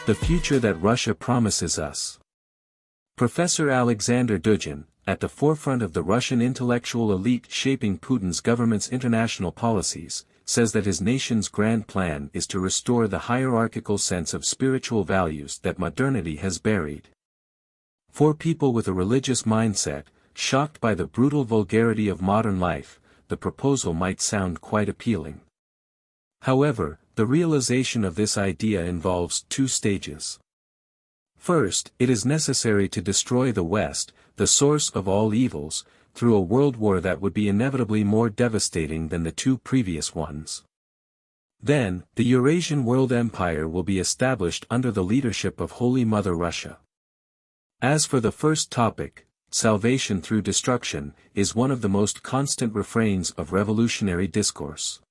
The future that Russia promises us. Professor Alexander Dugin, at the forefront of the Russian intellectual elite shaping Putin's government's international policies, says that his nation's grand plan is to restore the hierarchical sense of spiritual values that modernity has buried. For people with a religious mindset, shocked by the brutal vulgarity of modern life, the proposal might sound quite appealing. However, the realization of this idea involves two stages. First, it is necessary to destroy the West, the source of all evils, through a world war that would be inevitably more devastating than the two previous ones. Then, the Eurasian world empire will be established under the leadership of Holy Mother Russia. As for the first topic, salvation through destruction is one of the most constant refrains of revolutionary discourse.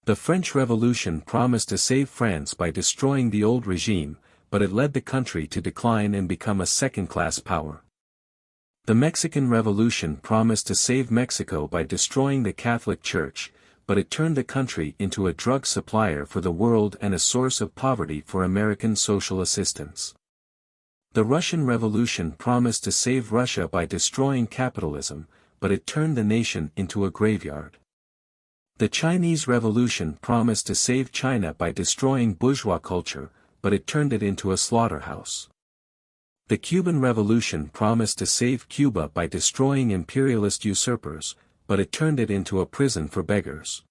The French Revolution promised to save France by destroying the old regime, but it led the country to decline and become a second-class power. The Mexican Revolution promised to save Mexico by destroying the Catholic Church, but it turned the country into a drug supplier for the world and a source of poverty for American social assistance. The Russian Revolution promised to save Russia by destroying capitalism, but it turned the nation into a graveyard. The Chinese Revolution promised to save China by destroying bourgeois culture, but it turned it into a slaughterhouse. The Cuban Revolution promised to save Cuba by destroying imperialist usurpers, but it turned it into a prison for beggars.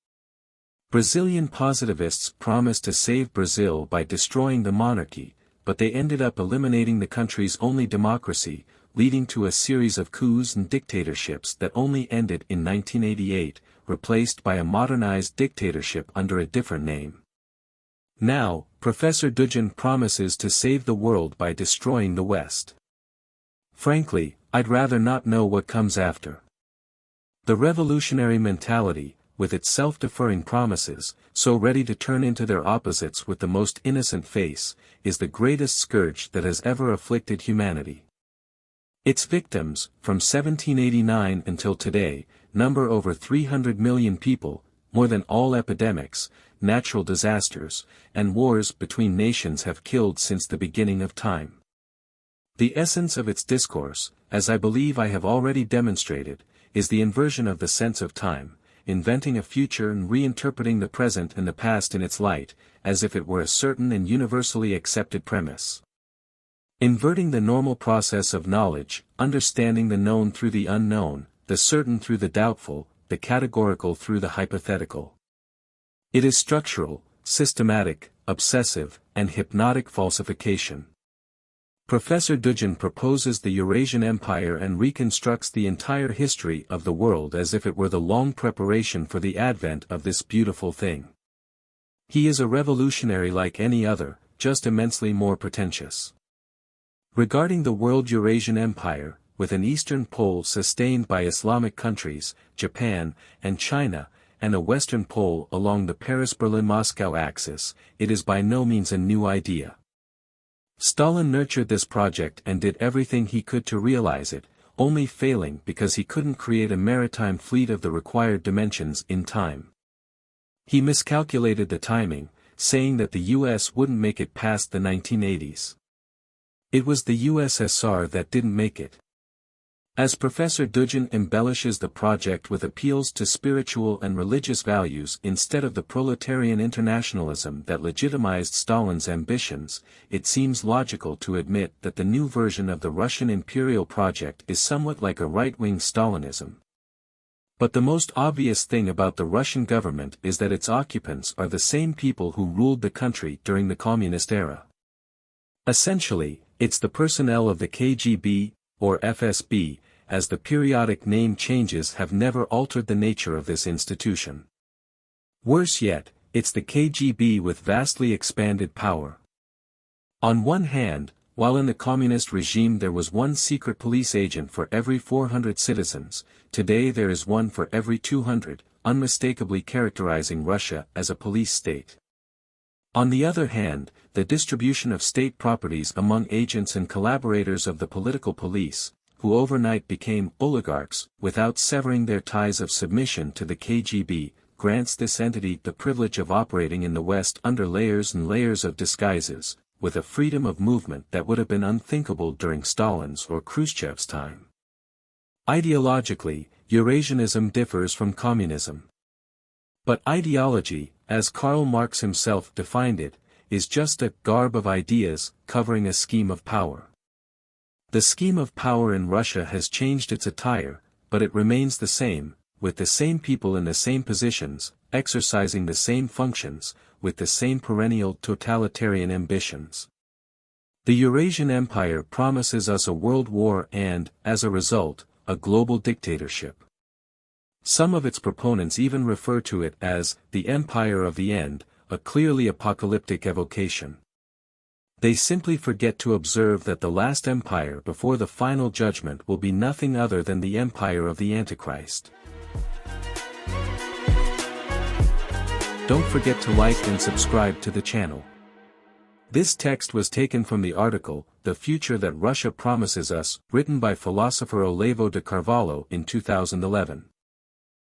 Brazilian positivists promised to save Brazil by destroying the monarchy, but they ended up eliminating the country's only democracy, leading to a series of coups and dictatorships that only ended in 1988, replaced by a modernized dictatorship under a different name. Now, Professor Dugin promises to save the world by destroying the West. Frankly, I'd rather not know what comes after. The revolutionary mentality, with its self-deferring promises, so ready to turn into their opposites with the most innocent face, is the greatest scourge that has ever afflicted humanity. Its victims, from 1789 until today, number over 300 million people, more than all epidemics, natural disasters, and wars between nations have killed since the beginning of time. The essence of its discourse, as I believe I have already demonstrated, is the inversion of the sense of time, inventing a future and reinterpreting the present and the past in its light, as if it were a certain and universally accepted premise. Inverting the normal process of knowledge, understanding the known through the unknown, the certain through the doubtful, the categorical through the hypothetical. It is structural, systematic, obsessive, and hypnotic falsification. Professor Dugin proposes the Eurasian Empire and reconstructs the entire history of the world as if it were the long preparation for the advent of this beautiful thing. He is a revolutionary like any other, just immensely more pretentious. Regarding the world Eurasian Empire, with an eastern pole sustained by Islamic countries, Japan, and China, and a western pole along the Paris-Berlin-Moscow axis, it is by no means a new idea. Stalin nurtured this project and did everything he could to realize it, only failing because he couldn't create a maritime fleet of the required dimensions in time. He miscalculated the timing, saying that the US wouldn't make it past the 1980s. It was the USSR that didn't make it. As Professor Dugin embellishes the project with appeals to spiritual and religious values instead of the proletarian internationalism that legitimized Stalin's ambitions, it seems logical to admit that the new version of the Russian imperial project is somewhat like a right-wing Stalinism. But the most obvious thing about the Russian government is that its occupants are the same people who ruled the country during the communist era. Essentially, it's the personnel of the KGB, or FSB, as the periodic name changes have never altered the nature of this institution. Worse yet, it's the KGB with vastly expanded power. On one hand, while in the communist regime there was one secret police agent for every 400 citizens, today there is one for every 200, unmistakably characterizing Russia as a police state. On the other hand, the distribution of state properties among agents and collaborators of the political police, who overnight became oligarchs, without severing their ties of submission to the KGB, grants this entity the privilege of operating in the West under layers and layers of disguises, with a freedom of movement that would have been unthinkable during Stalin's or Khrushchev's time. Ideologically, Eurasianism differs from communism. But ideology, as Karl Marx himself defined it, is just a garb of ideas covering a scheme of power. The scheme of power in Russia has changed its attire, but it remains the same, with the same people in the same positions, exercising the same functions, with the same perennial totalitarian ambitions. The Eurasian Empire promises us a world war and, as a result, a global dictatorship. Some of its proponents even refer to it as the Empire of the End, a clearly apocalyptic evocation. They simply forget to observe that the last empire before the final judgment will be nothing other than the empire of the Antichrist. Don't forget to like and subscribe to the channel. This text was taken from the article, The Future That Russia Promises Us, written by philosopher Olavo de Carvalho in 2011.